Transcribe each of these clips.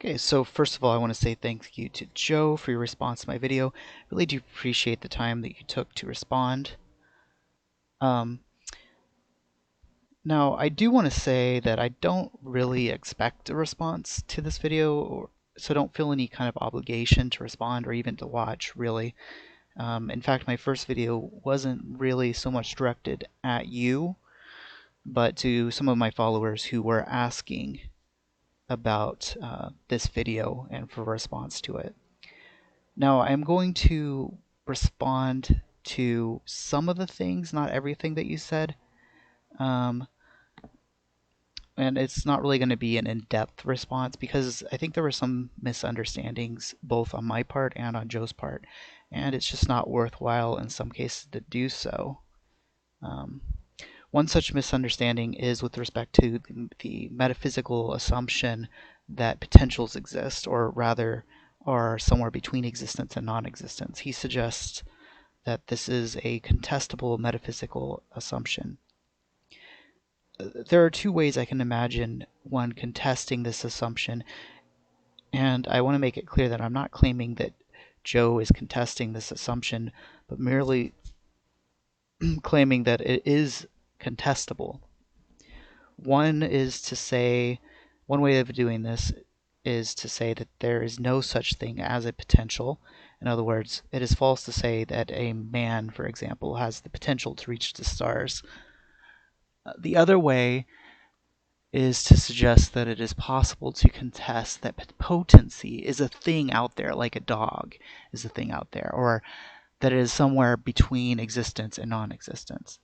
Okay, so first of all, I want to say thank you to Joe for your response to my video. I really do appreciate the time that you took to respond. Now, I do want to say that I don't really expect a response to this video, so don't feel any kind of obligation to respond or even to watch, really. In fact, my first video wasn't really so much directed at you, but to some of my followers who were asking about this video and for a response to it. Now, I'm going to respond to some of the things, not everything that you said. And it's not really going to be an in-depth response because I think there were some misunderstandings both on my part and on Joe's part, and it's just not worthwhile in some cases to do so. One such misunderstanding is with respect to the metaphysical assumption that potentials exist, or rather are somewhere between existence and non-existence. He suggests that this is a contestable metaphysical assumption. There are two ways I can imagine one contesting this assumption, and I want to make it clear that I'm not claiming that Joe is contesting this assumption, but merely claiming that it is contestable. One way of doing this is to say that there is no such thing as a potential. In other words, it is false to say that a man, for example, has the potential to reach the stars. The other way is to suggest that it is possible to contest that potency is a thing out there, like a dog is a thing out there, or that it is somewhere between existence and non-existence.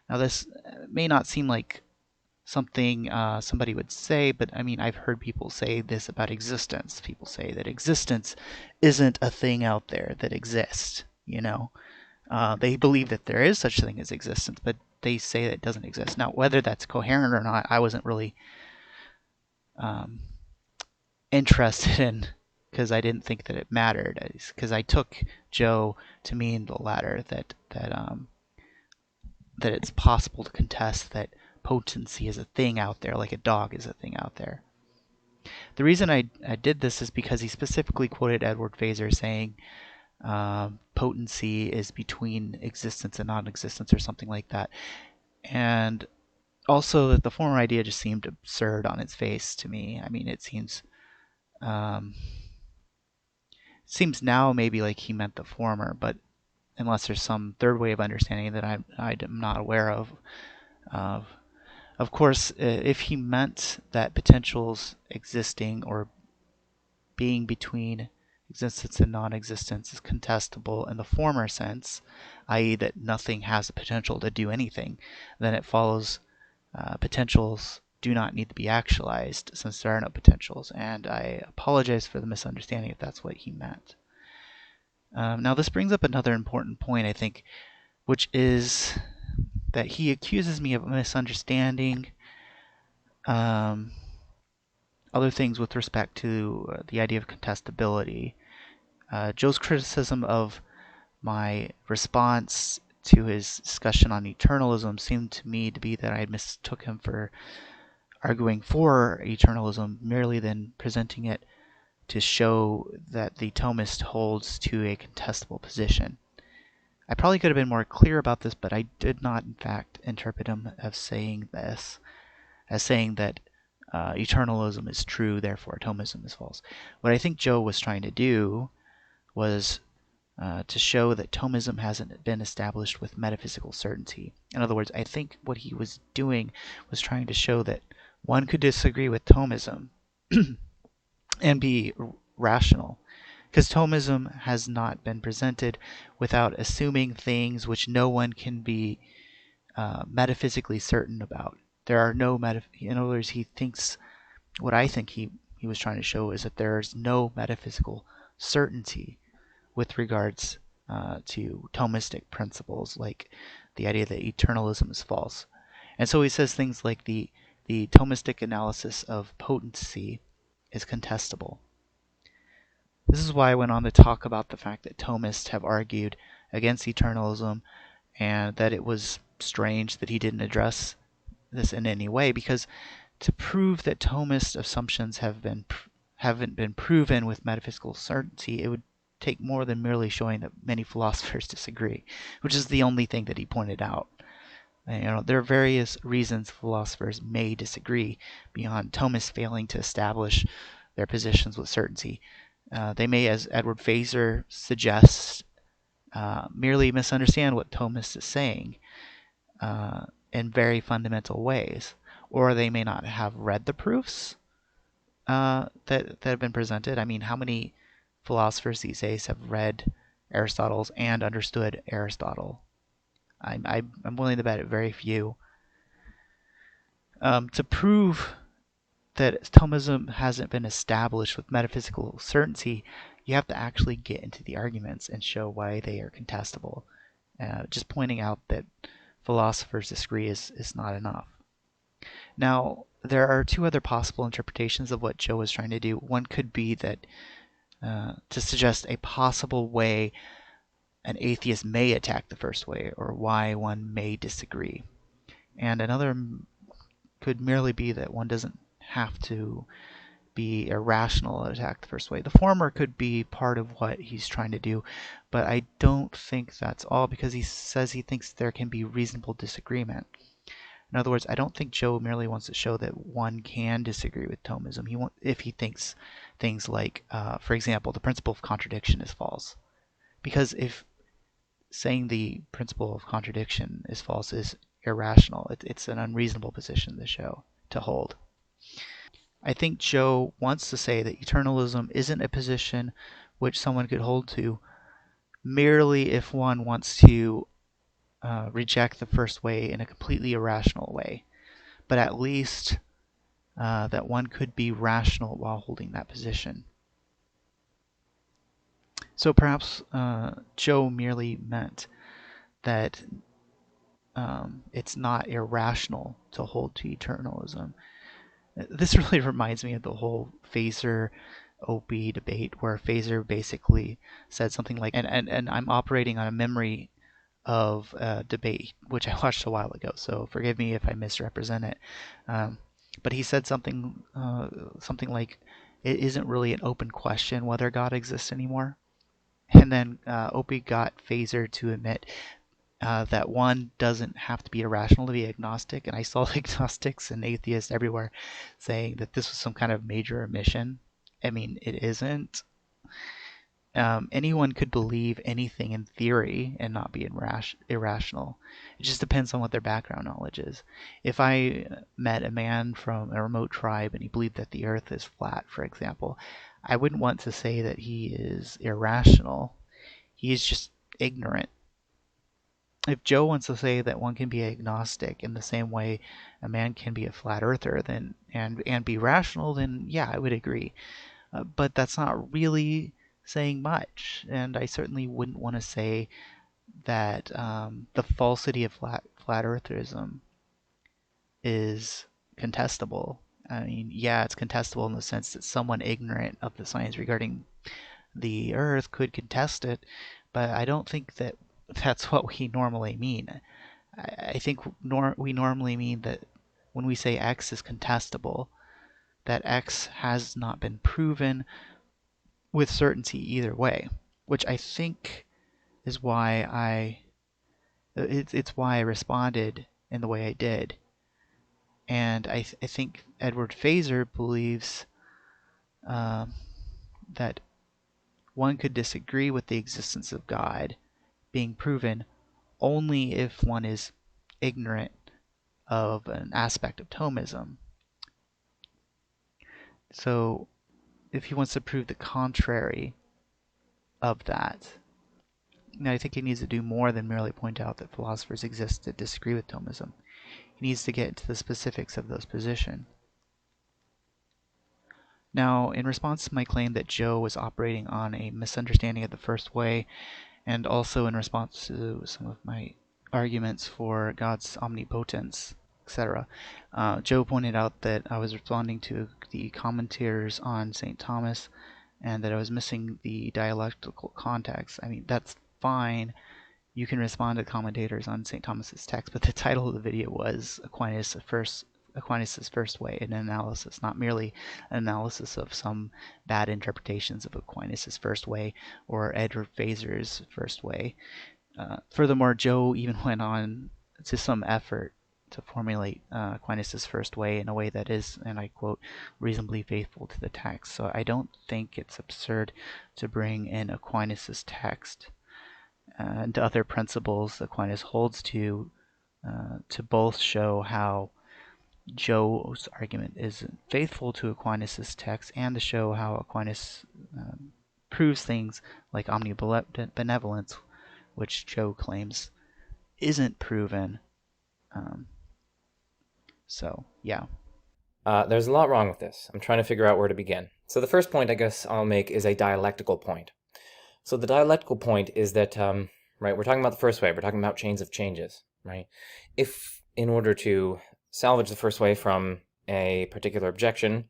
Now, this may not seem like something somebody would say, but I mean, I've heard people say this about existence. People say that existence isn't a thing out there that exists, you know. They believe that there is such a thing as existence, but they say that it doesn't exist. Now, whether that's coherent or not, I wasn't really interested in, because I didn't think that it mattered, because I took Joe to mean the latter, that it's possible to contest that potency is a thing out there, like a dog is a thing out there. The reason I did this is because he specifically quoted Edward Feser saying potency is between existence and non-existence or something like that. And also that the former idea just seemed absurd on its face to me. I mean, it seems now maybe like he meant the former, but unless there's some third way of understanding that I'm not aware of. Of course, if he meant that potentials existing or being between existence and non-existence is contestable in the former sense, i.e. that nothing has the potential to do anything, then it follows potentials do not need to be actualized since there are no potentials. And I apologize for the misunderstanding if that's what he meant. Now this brings up another important point, I think, which is that he accuses me of misunderstanding other things with respect to the idea of contestability. Joe's criticism of my response to his discussion on eternalism seemed to me to be that I mistook him for arguing for eternalism merely than presenting it to show that the Thomist holds to a contestable position. I probably could have been more clear about this, but I did not in fact interpret him as saying this, as saying that eternalism is true, therefore Thomism is false. What I think Joe was trying to do was to show that Thomism hasn't been established with metaphysical certainty. In other words, I think what he was doing was trying to show that one could disagree with Thomism and be rational, because Thomism has not been presented without assuming things which no one can be metaphysically certain about. There are no in other words, he thinks, what I think he was trying to show is that there's no metaphysical certainty with regards to Thomistic principles, like the idea that eternalism is false. And so he says things like the Thomistic analysis of potency is contestable. This is why I went on to talk about the fact that Thomists have argued against eternalism, and that it was strange that he didn't address this in any way, because To prove that Thomist assumptions haven't been proven with metaphysical certainty, it would take more than merely showing that many philosophers disagree, which is the only thing that he pointed out. There are various reasons philosophers may disagree beyond Thomists failing to establish their positions with certainty. They may, as Edward Feser suggests, merely misunderstand what Thomist is saying in very fundamental ways, or they may not have read the proofs that have been presented. I mean, how many philosophers these days have read Aristotle's and understood Aristotle? I'm willing to bet it very few. To prove that Thomism hasn't been established with metaphysical certainty, you have to actually get into the arguments and show why they are contestable. Just pointing out that philosophers disagree is not enough. Now, there are two other possible interpretations of what Joe was trying to do. One could be that to suggest a possible way an atheist may attack the first way, or why one may disagree. And another could merely be that one doesn't have to be irrational to attack the first way. The former could be part of what he's trying to do, but I don't think that's all, because he says he thinks there can be reasonable disagreement. In other words, I don't think Joe merely wants to show that one can disagree with Thomism. If he thinks things like, for example, the principle of contradiction is false. Because if saying the principle of contradiction is false is irrational, it's an unreasonable position to hold. I think Joe wants to say that eternalism isn't a position which someone could hold to merely if one wants to reject the first way in a completely irrational way, but at least that one could be rational while holding that position. So perhaps Joe merely meant that it's not irrational to hold to eternalism. This really reminds me of the whole Feser Opie debate, where Feser basically said something like, and I'm operating on a memory of a debate which I watched a while ago, so forgive me if I misrepresent it. But he said something like, it isn't really an open question whether God exists anymore. And then Opie got Feser to admit that one doesn't have to be irrational to be agnostic. And I saw agnostics and atheists everywhere saying that this was some kind of major omission. I mean, it isn't. Anyone could believe anything in theory and not be irrational. It just depends on what their background knowledge is. If I met a man from a remote tribe and he believed that the earth is flat, for example, I wouldn't want to say that he is irrational. He is just ignorant. If Joe wants to say that one can be agnostic in the same way a man can be a flat earther, then and be rational, then yeah, I would agree. But that's not really saying much, and I certainly wouldn't want to say that the falsity of flat eartherism is contestable. I mean, yeah, it's contestable in the sense that someone ignorant of the science regarding the Earth could contest it, but I don't think that that's what we normally mean. I think we normally mean that when we say X is contestable, that X has not been proven with certainty either way, which I think is why it's why I responded in the way I did. And I think Edward Feser believes that one could disagree with the existence of God being proven only if one is ignorant of an aspect of Thomism. So if he wants to prove the contrary of that, now I think he needs to do more than merely point out that philosophers exist that disagree with Thomism. He needs to get into the specifics of those positions. Now, in response to my claim that Joe was operating on a misunderstanding of the first way, and also in response to some of my arguments for God's omnipotence, etc., Joe pointed out that I was responding to the commentators on St. Thomas and that I was missing the dialectical context. I mean, that's fine. You can respond to commentators on St. Thomas's text, but the title of the video was Aquinas First Aquinas' First Way, an analysis, not merely an analysis of some bad interpretations of Aquinas' First Way or Edward Feser's First Way. Furthermore, Joe even went on to some effort to formulate Aquinas' First Way in a way that is, and I quote, reasonably faithful to the text. So I don't think it's absurd to bring in Aquinas' text and other principles Aquinas holds to both show how Joe's argument is faithful to Aquinas' text and to show how Aquinas proves things like omnibenevolence, which Joe claims isn't proven. So, yeah. There's a lot wrong with this. I'm trying to figure out where to begin. So the first point I guess I'll make is a dialectical point. So the dialectical point is that, right, we're talking about the first way. We're talking about chains of changes, right? If in order to salvage the first way from a particular objection,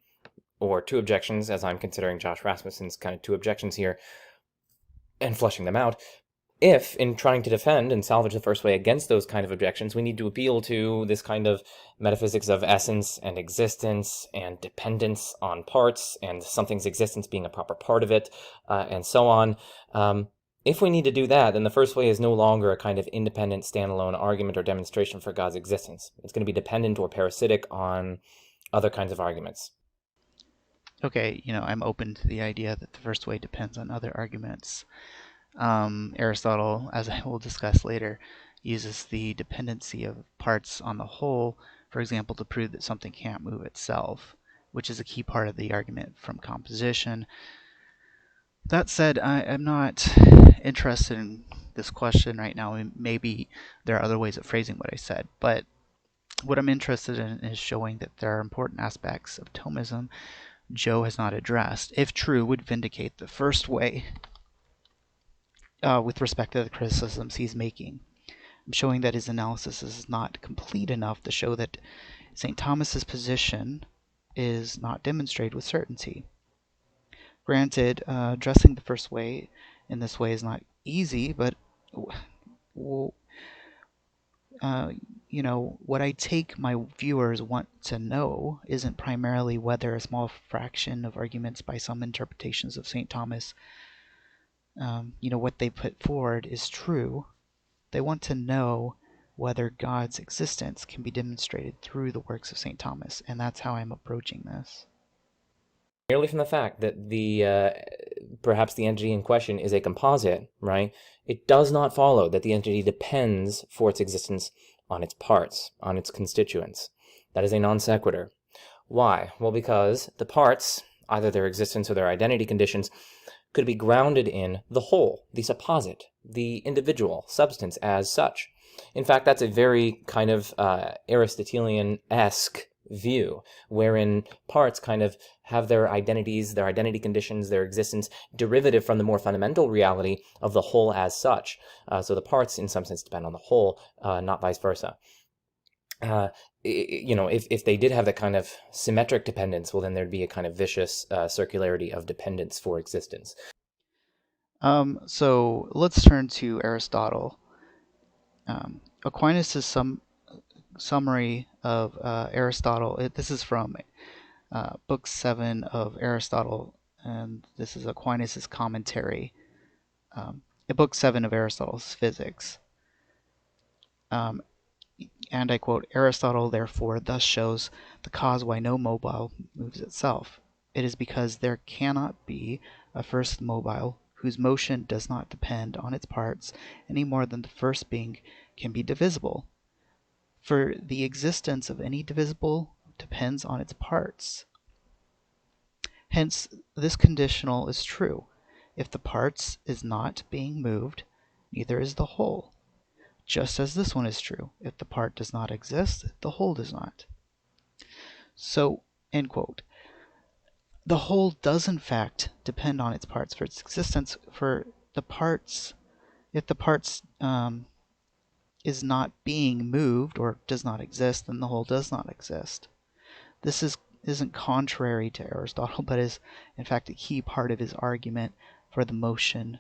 or two objections, as I'm considering Josh Rasmussen's kind of two objections here, and flushing them out, if, in trying to defend and salvage the first way against those kind of objections, we need to appeal to this kind of metaphysics of essence and existence and dependence on parts and something's existence being a proper part of it, and so on, if we need to do that, then the first way is no longer a kind of independent, standalone argument or demonstration for God's existence. It's going to be dependent or parasitic on other kinds of arguments. Okay, I'm open to the idea that the first way depends on other arguments. Aristotle, as I will discuss later, uses the dependency of parts on the whole, for example, to prove that something can't move itself, which is a key part of the argument from composition. That said, I'm not interested in this question right now. Maybe there are other ways of phrasing what I said, but what I'm interested in is showing that there are important aspects of Thomism Joe has not addressed, if true, would vindicate the first way with respect to the criticisms he's making. I'm showing that his analysis is not complete enough to show that St. Thomas's position is not demonstrated with certainty. Granted, addressing the first way in this way is not easy, but what I take my viewers want to know isn't primarily whether a small fraction of arguments by some interpretations of St. Thomas, what they put forward is true. They want to know whether God's existence can be demonstrated through the works of St. Thomas, and that's how I'm approaching this. Merely from the fact that perhaps the entity in question is a composite, right? It does not follow that the entity depends for its existence on its parts, on its constituents. That is a non sequitur. Why? Well, because the parts, either their existence or their identity conditions, could be grounded in the whole, the supposit, the individual substance as such. In fact, that's a very kind of Aristotelian-esque view, wherein parts kind of have their identities, their identity conditions, their existence derivative from the more fundamental reality of the whole as such. So the parts, in some sense, depend on the whole, not vice versa. If they did have that kind of symmetric dependence, well, then there'd be a kind of vicious circularity of dependence for existence. So let's turn to Aristotle. Aquinas' summary of Aristotle. This is from Book 7 of Aristotle, and this is Aquinas' commentary. Book 7 of Aristotle's Physics. And I quote, Aristotle, therefore, thus shows the cause why no mobile moves itself. It is because there cannot be a first mobile whose motion does not depend on its parts any more than the first being can be divisible. For the existence of any divisible depends on its parts. Hence, this conditional is true. If the parts is not being moved, neither is the whole. Just as this one is true. If the part does not exist, the whole does not. So, end quote. The whole does in fact depend on its parts for its existence. For the parts, if the parts is not being moved or does not exist, then the whole does not exist. This isn't contrary to Aristotle, but is in fact a key part of his argument for the motion,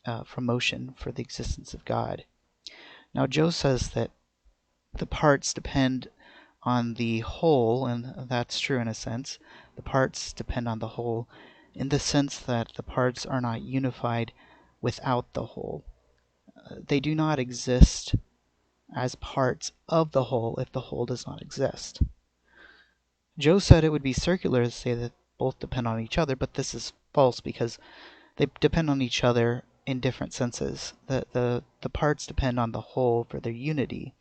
for the existence of God. Now, Joe says that the parts depend on the whole, and that's true in a sense. The parts depend on the whole in the sense that the parts are not unified without the whole. They do not exist as parts of the whole if the whole does not exist. Joe said it would be circular to say that both depend on each other, but this is false because they depend on each other in different senses. The parts depend on the whole for their unity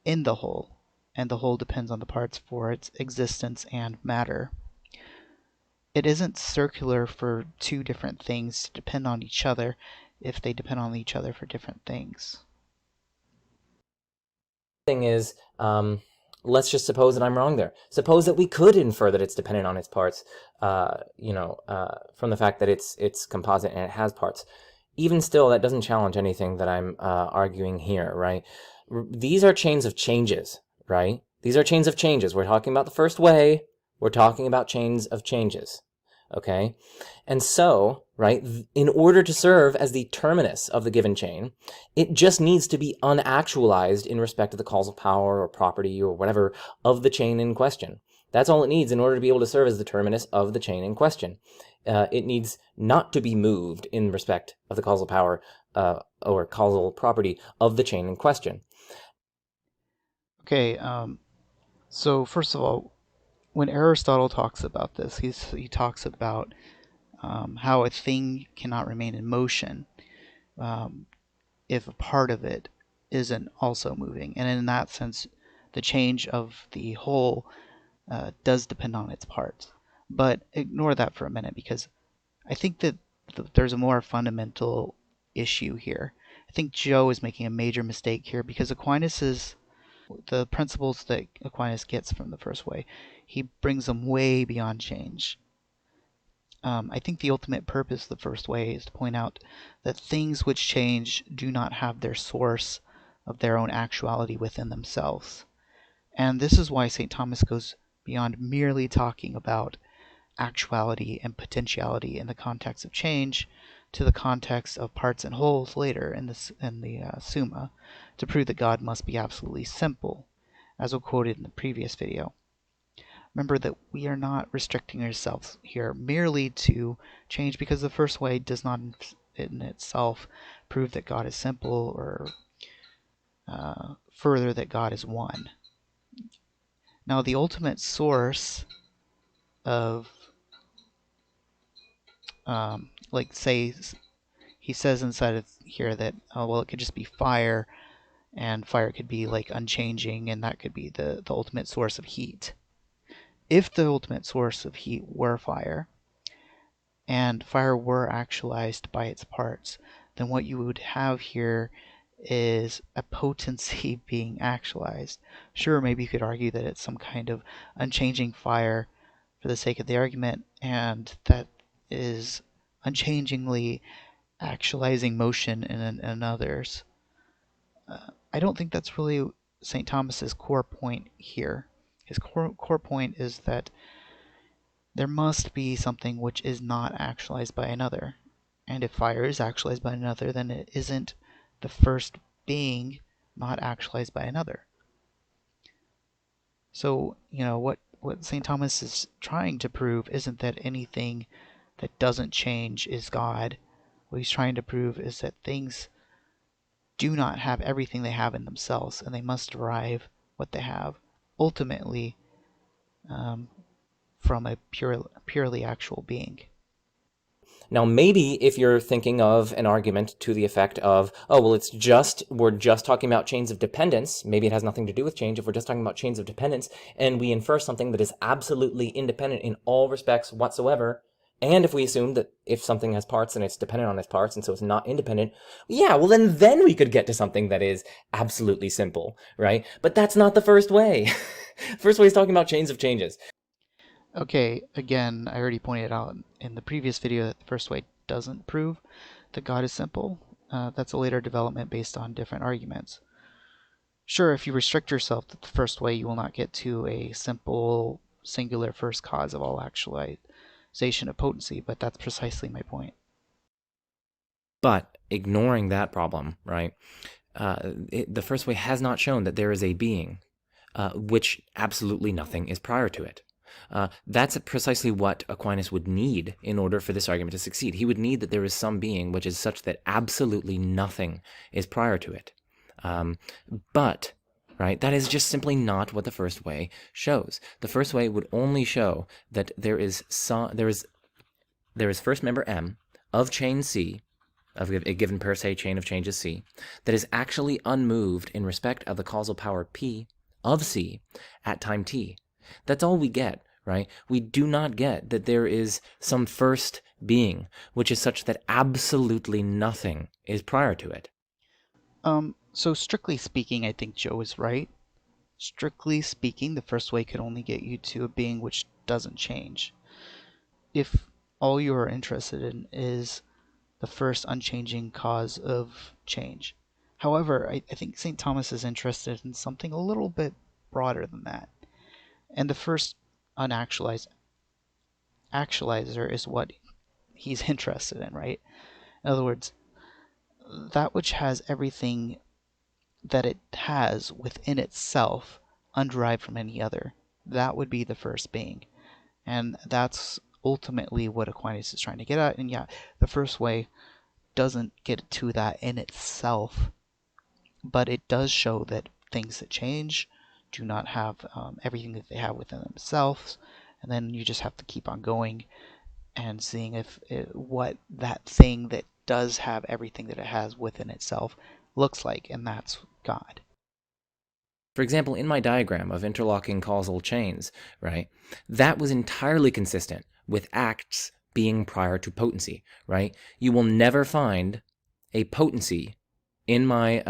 in the whole, and the whole depends on the parts for its existence and matter. It isn't circular for two different things to depend on each other if they depend on each other for different things. Thing is, let's just suppose that I'm wrong there. Suppose that we could infer that it's dependent on its parts, from the fact that it's composite and it has parts. Even still, that doesn't challenge anything that I'm arguing here, right? These are chains of changes, right? These are chains of changes. We're talking about the first way. We're talking about chains of changes, okay? And so, right, in order to serve as the terminus of the given chain, it just needs to be unactualized in respect of the causal power or property or whatever of the chain in question. That's all it needs in order to be able to serve as the terminus of the chain in question. It needs not to be moved in respect of the causal power or causal property of the chain in question. Okay, so first of all, when Aristotle talks about this, he talks about how a thing cannot remain in motion um, if a part of it isn't also moving. And in that sense, the change of the whole does depend on its parts. But ignore that for a minute because I think that there's a more fundamental issue here. I think Joe is making a major mistake here because the principles that Aquinas gets from the first way, he brings them way beyond change. I think the ultimate purpose of the first way is to point out that things which change do not have their source of their own actuality within themselves. And this is why St. Thomas goes beyond merely talking about actuality and potentiality in the context of change to the context of parts and wholes later in the Summa to prove that God must be absolutely simple, as we quoted in the previous video. Remember that we are not restricting ourselves here merely to change because the first way does not in itself prove that God is simple or further that God is one. Now, the ultimate source of, like, say, he says inside of here that, oh, well, it could just be fire, and fire could be, like, unchanging, and that could be the ultimate source of heat. If the ultimate source of heat were fire, and fire were actualized by its parts, then what you would have here is a potency being actualized. Sure, maybe you could argue that it's some kind of unchanging fire for the sake of the argument, and that is unchangingly actualizing motion in others. I don't think that's really St. Thomas's core point here. His core point is that there must be something which is not actualized by another. And if fire is actualized by another, then it isn't the first being not actualized by another. So, what St. Thomas is trying to prove isn't that anything that doesn't change is God. What he's trying to prove is that things do not have everything they have in themselves, and they must derive what they have ultimately um, from a purely actual being. Now, maybe if you're thinking of an argument to the effect of, oh, well, we're just talking about chains of dependence. Maybe it has nothing to do with change if we're just talking about chains of dependence and we infer something that is absolutely independent in all respects whatsoever. And if we assume that if something has parts, then it's dependent on its parts, and so it's not independent, yeah, well, then we could get to something that is absolutely simple, right? But that's not the first way. First way is talking about chains of changes. Okay, again, I already pointed out in the previous video that the first way doesn't prove that God is simple. That's a later development based on different arguments. Sure, if you restrict yourself to the first way, you will not get to a simple, singular first cause of all actualization of potency, but that's precisely my point. But ignoring that problem, right? The first way has not shown that there is a being. which absolutely nothing is prior to it. That's precisely what Aquinas would need in order for this argument to succeed. He would need that there is some being which is such that absolutely nothing is prior to it. Um, but right, that is just simply not what the first way shows. The first way would only show that there is first member M of chain C, of a given per se chain of changes C, that is actually unmoved in respect of the causal power P of C at time t. That's all we get, right? We do not get that there is some first being which is such that absolutely nothing is prior to it. So strictly speaking, I think Joe is right. Strictly speaking, the first way could only get you to a being which doesn't change. If all you are interested in is the first unchanging cause of change. However, I think St. Thomas is interested in something a little bit broader than that. And the first unactualized actualizer is what he's interested in, right? In other words, that which has everything that it has within itself, underived from any other. That would be the first being. And that's ultimately what Aquinas is trying to get at. And yeah, the first way doesn't get to that in itself, but it does show that things that change do not have everything that they have within themselves. And then you just have to keep on going and seeing if what that thing that does have everything that it has within itself looks like, and that's God. For example, in my diagram of interlocking causal chains, right, that was entirely consistent with acts being prior to potency, right? You will never find a potency in my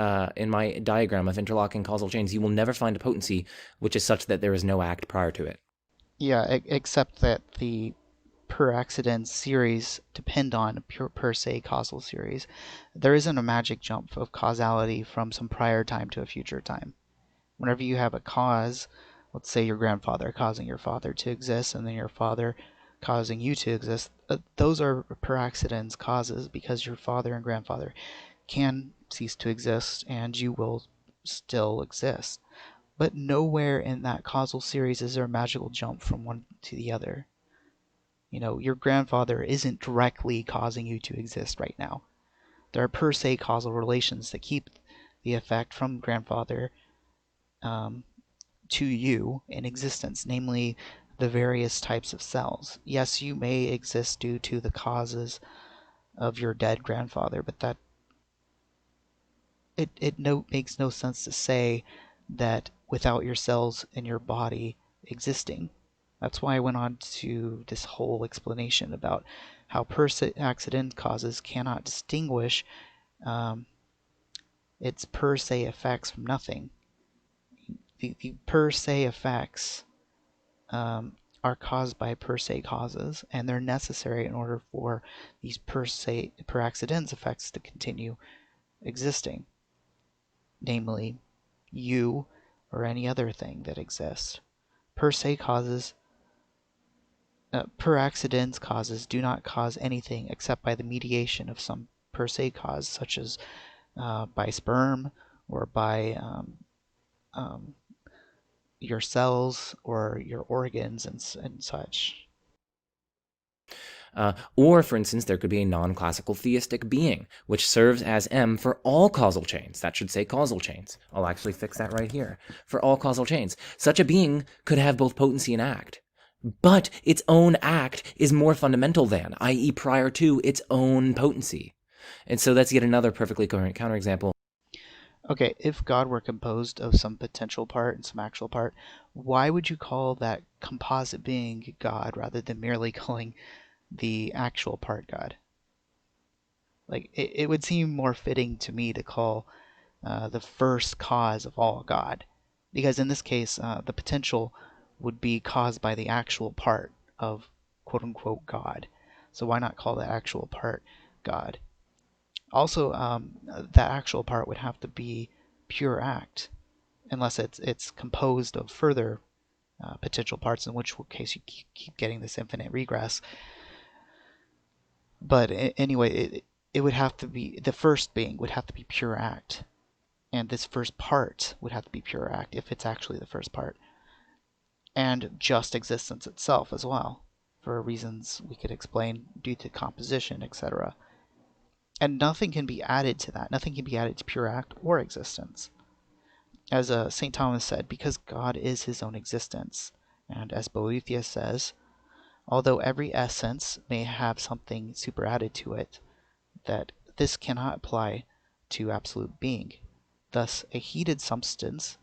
diagram of interlocking causal chains. You will never find a potency which is such that there is no act prior to it. Yeah, except that the per accident series depend on a pure per se causal series. There isn't a magic jump of causality from some prior time to a future time. Whenever you have a cause, let's say your grandfather causing your father to exist, and then your father causing you to exist, those are per accidents causes because your father and grandfather can cease to exist and you will still exist. But nowhere in that causal series is there a magical jump from one to the other. You know, your grandfather isn't directly causing you to exist right now. There are per se causal relations that keep the effect from grandfather um, to you in existence, namely the various types of cells. Yes, you may exist due to the causes of your dead grandfather, but that it no makes no sense to say that without your cells in your body existing. That's why I went on to this whole explanation about how per se accident causes cannot distinguish um, its per se effects from nothing. The per se effects are caused by per se causes, and they're necessary in order for these per accidens effects to continue existing, namely you or any other thing that exists. Per se causes, per accidens causes do not cause anything except by the mediation of some per se cause, such as by sperm or by um, your cells or your organs and such. Or, for instance, there could be a non-classical theistic being, which serves as M for all causal chains. That should say causal chains. I'll actually fix that right here. For all causal chains. Such a being could have both potency and act. But its own act is more fundamental than, i.e., prior to its own potency. And so that's yet another perfectly coherent counterexample. Okay, if God were composed of some potential part and some actual part, why would you call that composite being God rather than merely calling the actual part God? Like, it would seem more fitting to me to call the first cause of all God, because in this case, the potential would be caused by the actual part of quote unquote God. So why not call the actual part God? Also, that actual part would have to be pure act, unless it's composed of further potential parts, in which case you keep getting this infinite regress. But anyway, it would have to be the first being would have to be pure act. and this first part would have to be pure act if it's actually the first part, and just existence itself as well, for reasons we could explain due to composition, etc. And nothing can be added to that. Nothing can be added to pure act or existence. As St. Thomas said, because God is his own existence. And as Boethius says, although every essence may have something superadded to it, that this cannot apply to absolute being. Thus, a heated substance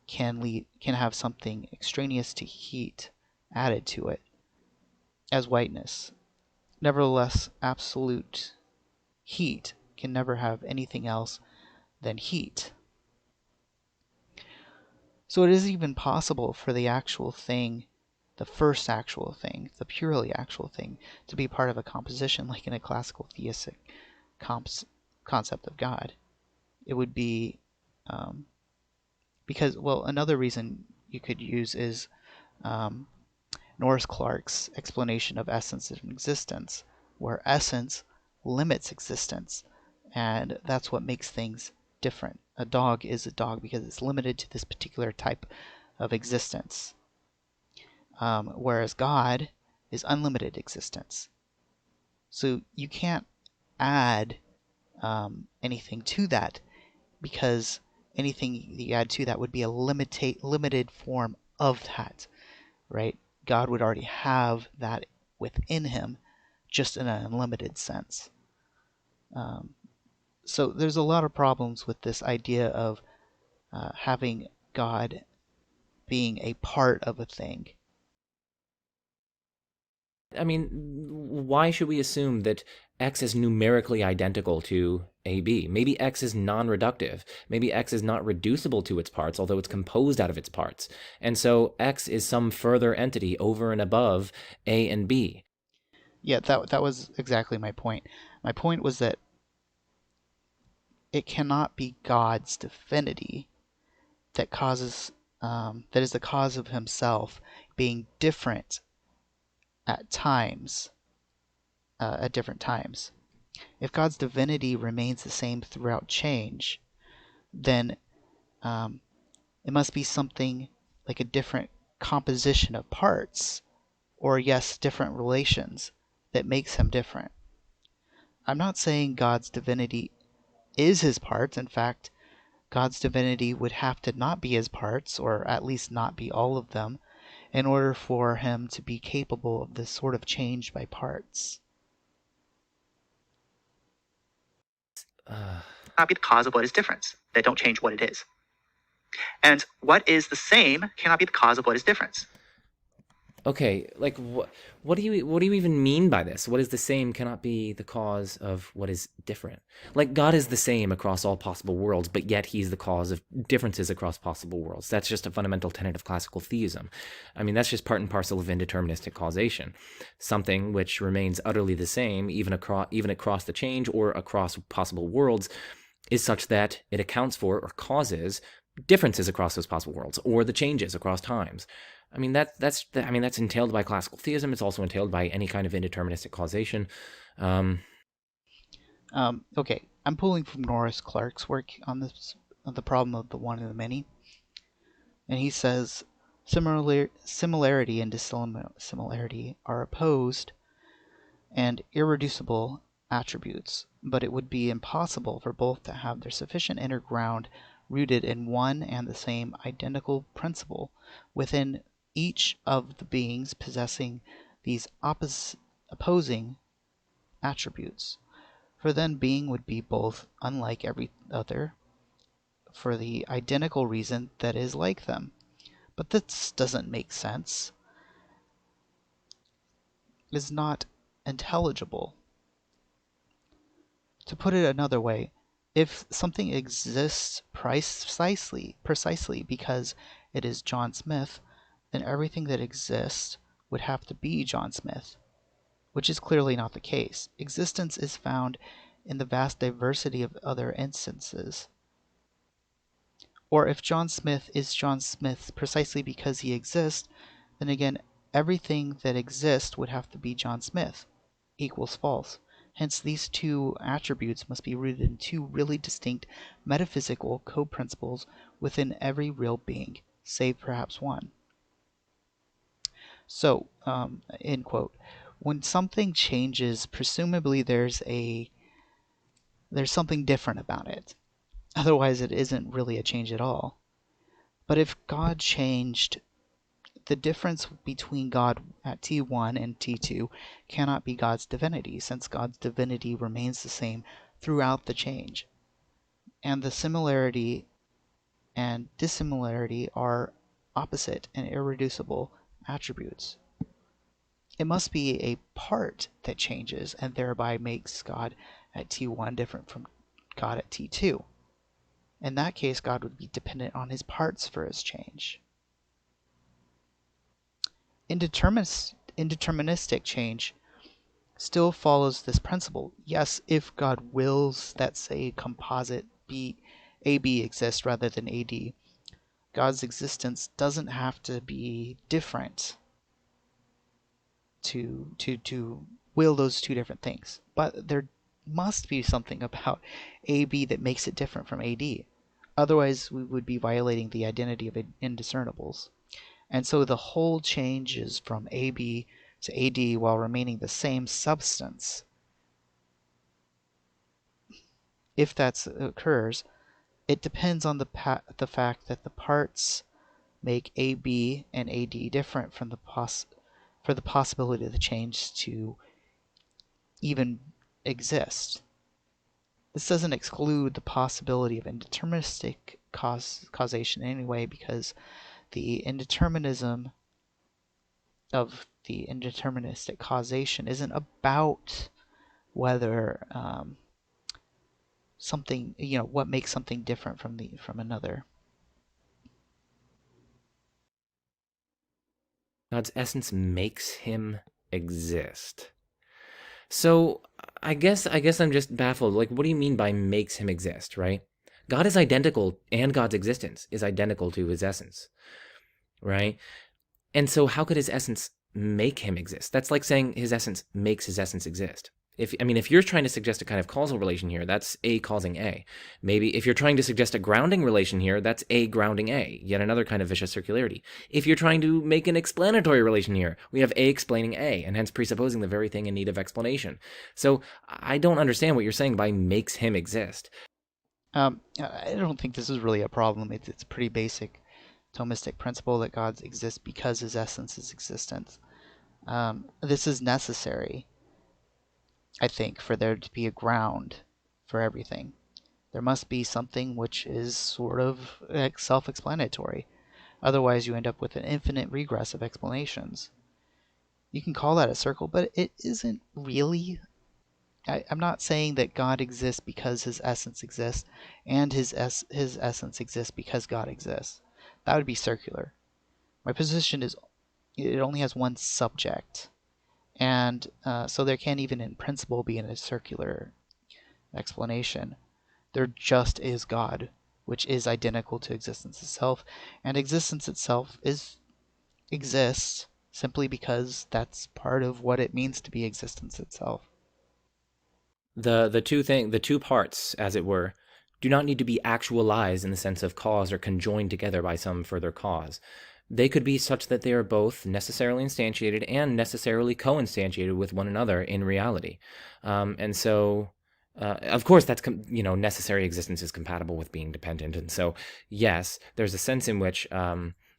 can have something extraneous to heat added to it, as whiteness. Nevertheless, absolute heat can never have anything else than heat. So it is even possible for the actual thing, the first actual thing, the purely actual thing, to be part of a composition like in a classical theistic concept of God. It would be because, well, another reason you could use is um, Norris Clarke's explanation of essence and existence, where essence limits existence, and that's what makes things different. A dog is a dog because it's limited to this particular type of existence, whereas God is unlimited existence. So you can't add anything to that, because anything you add to that would be a limited form of that, right? God would already have that within him, just in an unlimited sense. Um, so there's a lot of problems with this idea of having God being a part of a thing. I mean, why should we assume that x is numerically identical to AB? Maybe x is non-reductive. Maybe x is not reducible to its parts, although it's composed out of its parts. And so x is some further entity over and above A and B. Yeah, that was exactly my point. My point was that it cannot be God's divinity that that is the cause of himself being different at times, at different times. If God's divinity remains the same throughout change, then um, it must be something like a different composition of parts, or yes, different relations that makes him different. I'm not saying God's divinity is his parts. In fact, God's divinity would have to not be his parts, or at least not be all of them, in order for him to be capable of this sort of change by parts. Uh, Not be the cause of what is difference, that don't change what it is. And what is the same cannot be the cause of what is difference. okay, like what do you even mean by this? What is the same cannot be the cause of what is different? Like God is the same across all possible worlds, but yet he's the cause of differences across possible worlds. That's just a fundamental tenet of classical theism. I mean, that's just part and parcel of indeterministic causation. Something which remains utterly the same even across the change or across possible worlds is such that it accounts for or causes differences across those possible worlds or the changes across times. I mean that's entailed by classical theism. It's also entailed by any kind of indeterministic causation. Um, Okay, I'm pulling from Norris Clarke's work on this, on the problem of the one and the many, and he says similarity and dissimilarity are opposed and irreducible attributes, but it would be impossible for both to have their sufficient inner ground rooted in one and the same identical principle within each of the beings possessing these opposing attributes. For then being would be both unlike every other, for the identical reason that is like them. But this doesn't make sense, is not intelligible. To put it another way, if something exists precisely because it is John Smith, then everything that exists would have to be John Smith, which is clearly not the case. Existence is found in the vast diversity of other instances. Or if John Smith is John Smith precisely because he exists, then again, everything that exists would have to be John Smith. Equals false. Hence, these two attributes must be rooted in two really distinct metaphysical co-principles within every real being, save perhaps one. So, end quote. When something changes, presumably there's something different about it. Otherwise, it isn't really a change at all. But if God changed, the difference between God at T1 and T2 cannot be God's divinity, since God's divinity remains the same throughout the change. And the similarity and dissimilarity are opposite and irreducible attributes. It must be a part that changes and thereby makes God at T1 different from God at T2. In that case, God would be dependent on his parts for his change. Indeterministic change still follows this principle. Yes, if God wills that, say, composite AB exists rather than AD, God's existence doesn't have to be different to will those two different things. But there must be something about AB that makes it different from AD. Otherwise, we would be violating the identity of indiscernibles. And so the whole changes from AB to AD while remaining the same substance. If that occurs, it depends on the fact that the parts make AB and AD different from for the possibility of the change to even exist. This doesn't exclude the possibility of indeterministic causation in any way, because the indeterminism of the indeterministic causation isn't about whether something, what makes something different from another. God's essence makes him exist. So I guess I'm just baffled. Like, what do you mean by makes him exist, right? God is identical, and God's existence is identical to his essence, right? And so how could his essence make him exist? That's like saying his essence makes his essence exist. If you're trying to suggest a kind of causal relation here, that's A causing A. Maybe if you're trying to suggest a grounding relation here, that's A grounding A, yet another kind of vicious circularity. If you're trying to make an explanatory relation here, we have A explaining A, and hence presupposing the very thing in need of explanation. So I don't understand what you're saying by makes him exist. I don't think this is really a problem. It's a pretty basic Thomistic principle that God exists because his essence is existence. This is necessary, I think, for there to be a ground for everything. There must be something which is sort of self-explanatory. Otherwise, you end up with an infinite regress of explanations. You can call that a circle, but it isn't really. I'm not saying that God exists because his essence exists, and his essence exists because God exists. That would be circular. My position is it only has one subject, and so there can't even in principle be a circular explanation. There just is God, which is identical to existence itself, and existence itself exists simply because that's part of what it means to be existence itself. The two parts, as it were, do not need to be actualized in the sense of cause or conjoined together by some further cause. They could be such that they are both necessarily instantiated and necessarily co-instantiated with one another in reality. And so, of course, that's necessary existence is compatible with being dependent. And so, yes, there's a sense in which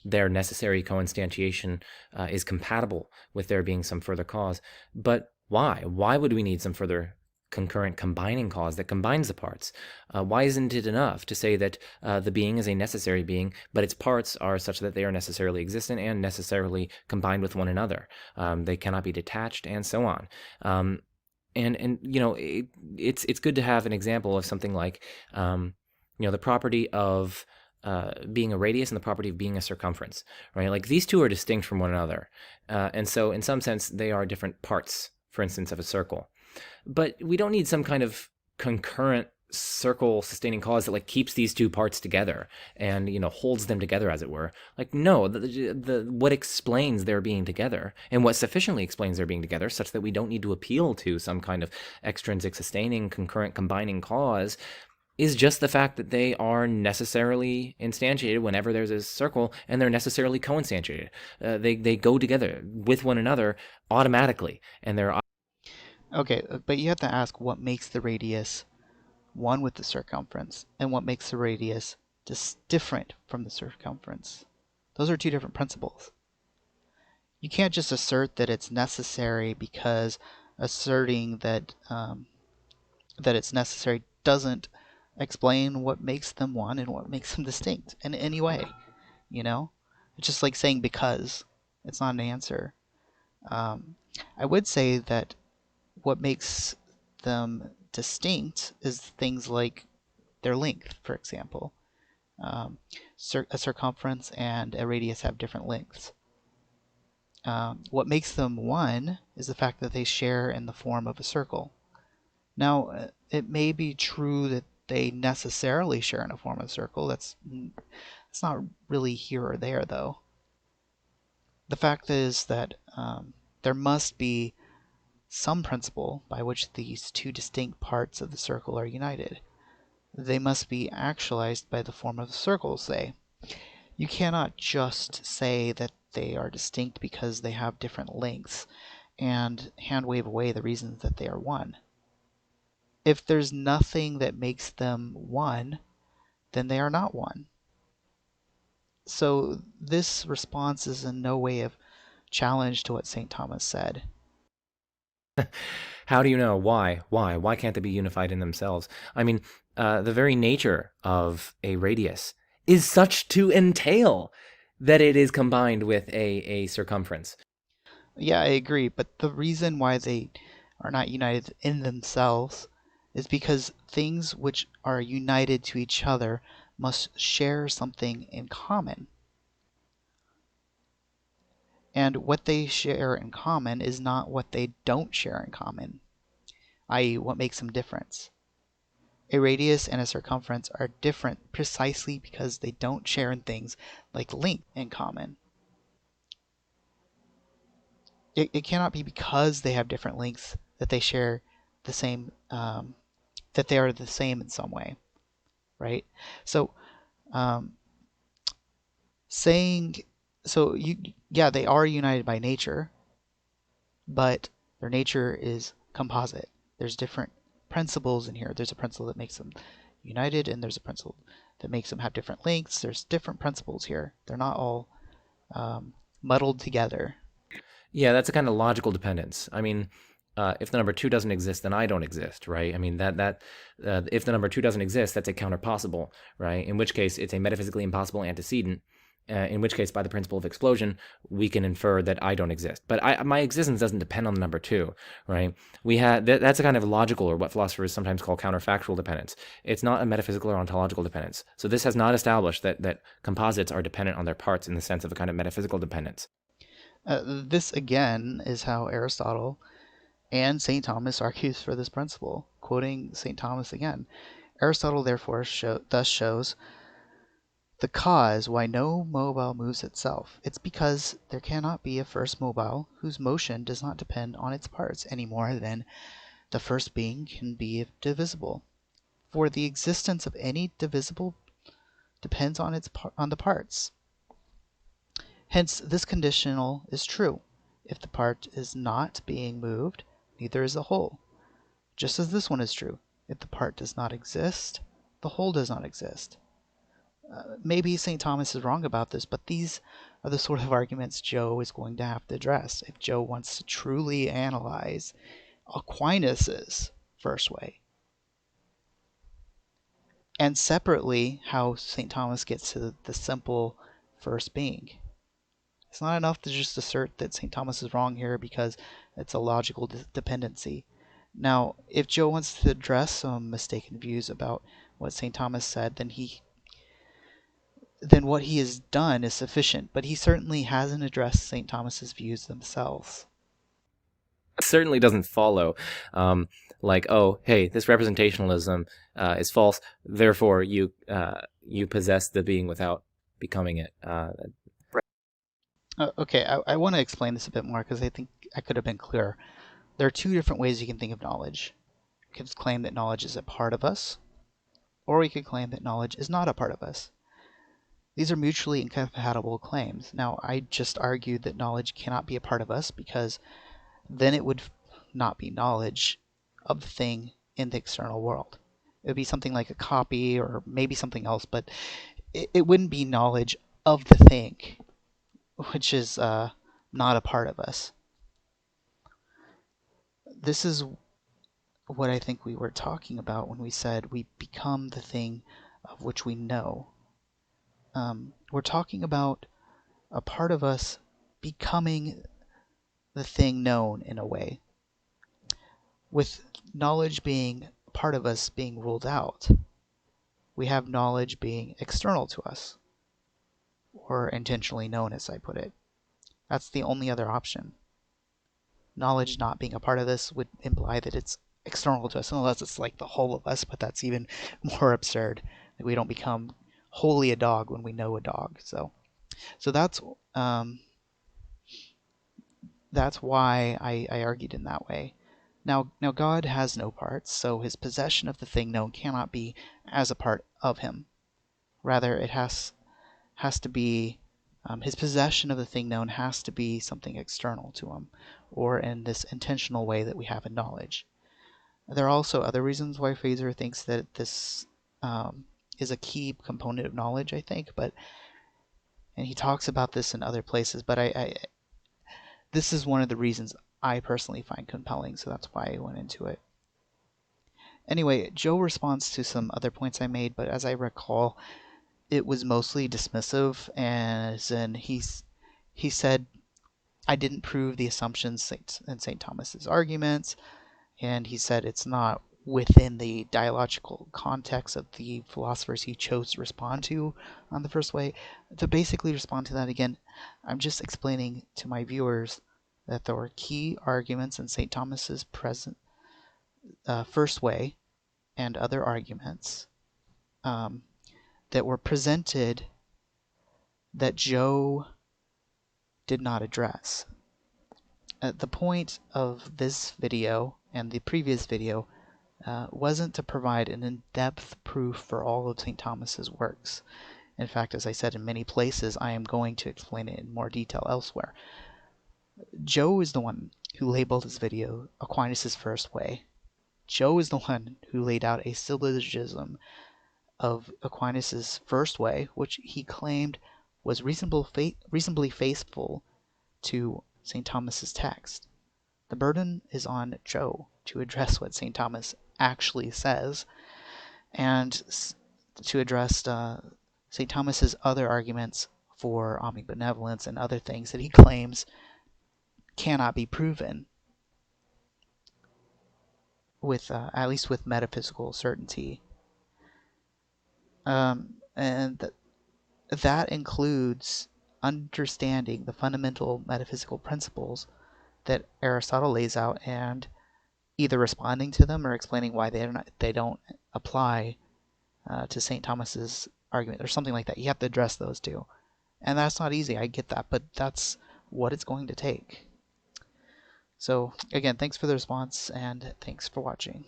their necessary co-instantiation is compatible with there being some further cause. But why? Why would we need some further concurrent combining cause that combines the parts? Why isn't it enough to say that the being is a necessary being, but its parts are such that they are necessarily existent and necessarily combined with one another? They cannot be detached, and so on. It's good to have an example of something like the property of being a radius and the property of being a circumference, right? Like, these two are distinct from one another, and so in some sense they are different parts, for instance, of a circle. But we don't need some kind of concurrent circle sustaining cause that like keeps these two parts together and holds them together, as it were. Like, no, what explains their being together, and what sufficiently explains their being together, such that we don't need to appeal to some kind of extrinsic sustaining concurrent combining cause, is just the fact that they are necessarily instantiated whenever there's a circle, and they're necessarily co-instantiated. They go together with one another automatically, and they're Okay, but you have to ask what makes the radius one with the circumference and what makes the radius different from the circumference. Those are two different principles. You can't just assert that it's necessary because asserting that it's necessary doesn't explain what makes them one and what makes them distinct in any way. You know, it's just like saying because. It's not an answer. Um, I would say that what makes them distinct is things like their length, for example. Um, a circumference and a radius have different lengths. What makes them one is the fact that they share in the form of a circle. Now, it may be true that they necessarily share in a form of a circle. That's not really here or there, though. The fact is that there must be some principle by which these two distinct parts of the circle are united. They must be actualized by the form of the circle, say. You cannot just say that they are distinct because they have different lengths and hand wave away the reasons that they are one. If there's nothing that makes them one, then they are not one. So this response is in no way of challenge to what St. Thomas said. How do you know? Why can't they be unified in themselves? I mean, the very nature of a radius is such to entail that it is combined with a circumference. Yeah, I agree, but the reason why they are not united in themselves is because things which are united to each other must share something in common. And what they share in common is not what they don't share in common, i.e., what makes them different. A radius and a circumference are different precisely because they don't share in things like length in common. It cannot be because they have different lengths that they share the same, that they are the same in some way, right? So, um, saying, so yeah, they are united by nature, but their nature is composite. There's different principles in here. There's a principle that makes them united, and there's a principle that makes them have different lengths. There's different principles here. They're not all muddled together. Yeah, that's a kind of logical dependence. I mean, if the number two doesn't exist, then I don't exist, right? I mean that if the number two doesn't exist, that's a counterpossible, right? In which case, it's a metaphysically impossible antecedent. In which case, by the principle of explosion, we can infer that I don't exist. But my existence doesn't depend on the number two, right? That's a kind of logical, or what philosophers sometimes call counterfactual dependence. It's not a metaphysical or ontological dependence. So this has not established that composites are dependent on their parts in the sense of a kind of metaphysical dependence. This again is how Aristotle and St. Thomas argues for this principle. Quoting St. Thomas again, Aristotle therefore thus shows the cause why no mobile moves itself. It's because there cannot be a first mobile whose motion does not depend on its parts any more than the first being can be divisible. For the existence of any divisible depends on on the parts. Hence this conditional is true. If the part is not being moved, neither is the whole. Just as this one is true. If the part does not exist, the whole does not exist. Maybe St. Thomas is wrong about this, but these are the sort of arguments Joe is going to have to address if Joe wants to truly analyze Aquinas' first way. And separately, how St. Thomas gets to the simple first being. It's not enough to just assert that St. Thomas is wrong here because it's a logical dependency. Now, if Joe wants to address some mistaken views about what St. Thomas said, then what he has done is sufficient, but he certainly hasn't addressed St. Thomas's views themselves. certainly doesn't follow. Um, like, oh, hey, this representationalism is false, therefore you possess the being without becoming it. Okay, I want to explain this a bit more because I think I could have been clearer. There are two different ways you can think of knowledge. You could claim that knowledge is a part of us, or we could claim that knowledge is not a part of us. These are mutually incompatible claims. Now, I just argued that knowledge cannot be a part of us because then it would not be knowledge of the thing in the external world. It would be something like a copy or maybe something else, but it wouldn't be knowledge of the thing, which is not a part of us. This is what I think we were talking about when we said we become the thing of which we know. We're talking about a part of us becoming the thing known in a way, with knowledge being part of us being ruled out. We have knowledge being external to us, or intentionally known, as I put it. That's the only other option. Knowledge not being a part of this would imply that it's external to us, unless it's like the whole of us, but that's even more absurd. Like we don't become wholly a dog when we know a dog. So that's why I argued in that way. Now God has no parts, so his possession of the thing known cannot be as a part of him. Rather, it has to be his possession of the thing known has to be something external to him, or in this intentional way that we have in knowledge. There are also other reasons why Fraser thinks that this is a key component of knowledge, I think, and he talks about this in other places, but this is one of the reasons I personally find compelling, so that's why I went into it. Anyway, Joe responds to some other points I made, but as I recall, it was mostly dismissive, as in he said I didn't prove the assumptions in St. Thomas's arguments, and he said it's not within the dialectical context of the philosophers he chose to respond to on the first way. To basically respond to that again, I'm just explaining to my viewers that there were key arguments in St. Thomas's first way and other arguments um, that were presented that Joe did not address. The point of this video and the previous video wasn't to provide an in-depth proof for all of St. Thomas's works. In fact, as I said in many places, I am going to explain it in more detail elsewhere. Joe is the one who labeled his video Aquinas' First Way. Joe is the one who laid out a syllogism of Aquinas' First Way, which he claimed was reasonably faithful to St. Thomas's text. The burden is on Joe to address what St. Thomas actually says and to address St. Thomas's other arguments for omnibenevolence and other things that he claims cannot be proven with at least with metaphysical certainty. And that includes understanding the fundamental metaphysical principles that Aristotle lays out and either responding to them or explaining why they don't apply to St. Thomas's argument or something like that. You have to address those two. And that's not easy, I get that, but that's what it's going to take. So again, thanks for the response and thanks for watching.